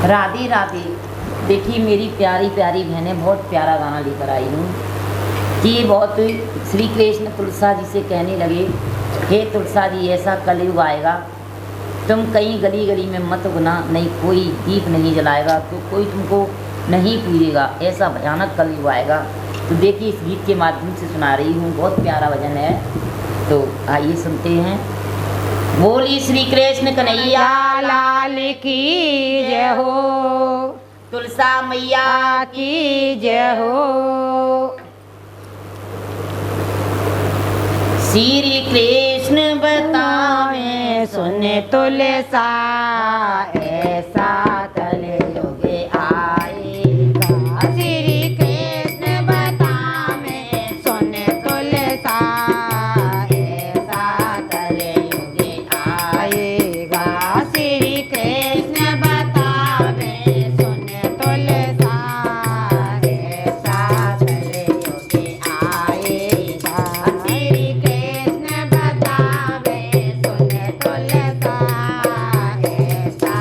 राधे राधे। देखिए मेरी प्यारी प्यारी बहनें, बहुत प्यारा गाना लेकर आई हूँ कि बहुत श्री कृष्ण तुलसा जी से कहने लगे, हे तुलसा जी ऐसा कलयुग आएगा, तुम कहीं गली गली में मत गुना, नहीं कोई दीप नहीं जलाएगा, तो कोई तुमको नहीं पूजेगा, ऐसा भयानक कलयुग आएगा। तो देखिए इस गीत के माध्यम से सुना रही हूँ, बहुत प्यारा भजन है, तो आइए सुनते हैं। बोली श्री कृष्ण कन्हैया लाल की जय हो, तुलसा मैया की जय हो। श्री कृष्ण बतावे सुन तुलसा ऐसा कलयुग आएगा। श्री कृष्ण बतावे सुन तुलसा ऐसा कलयुग आएगा। श्री कृष्ण बतावे सुन तुलसा ऐसा कलयुग आएगा। श्री कृष्ण बतावे सुन तुलसा ऐसा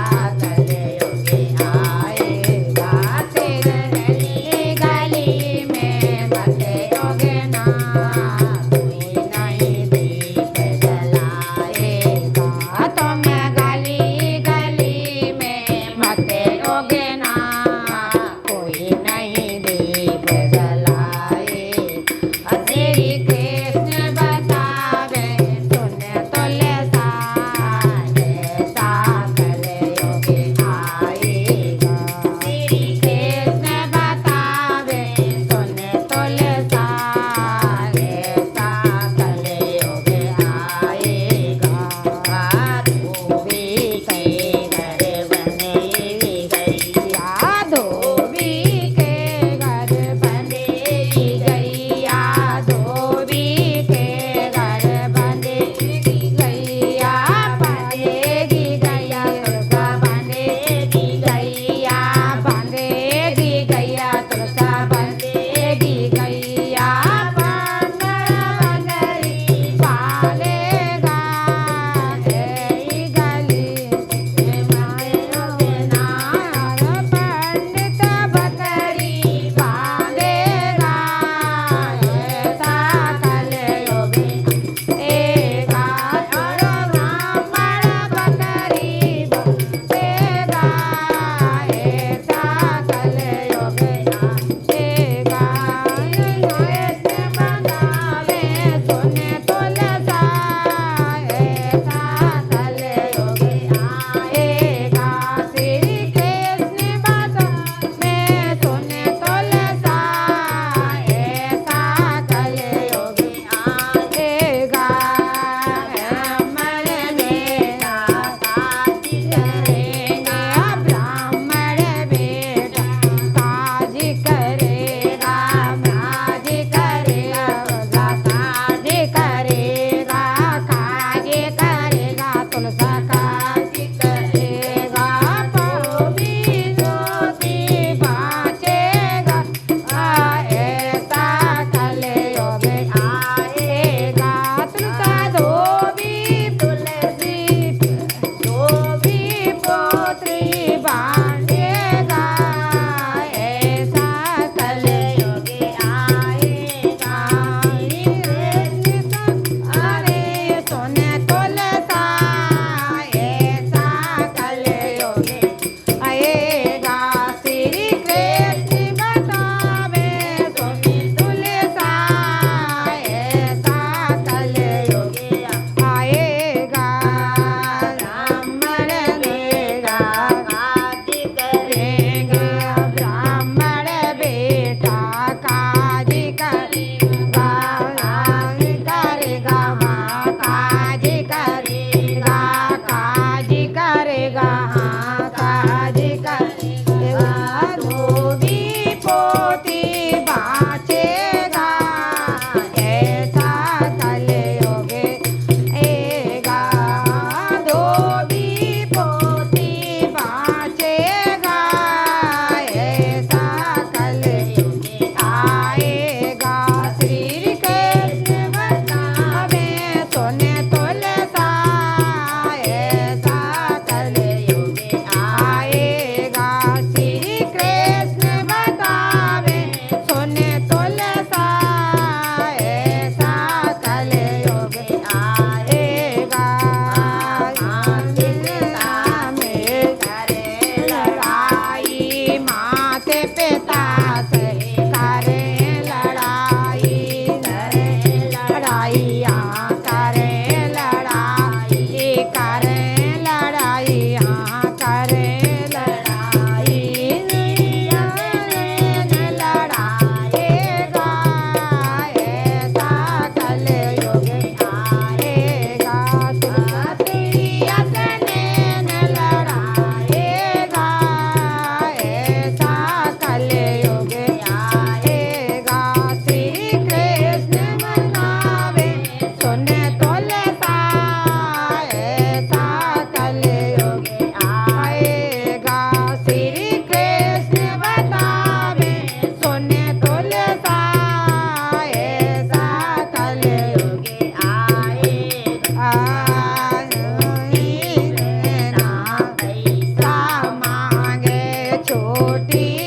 छोटी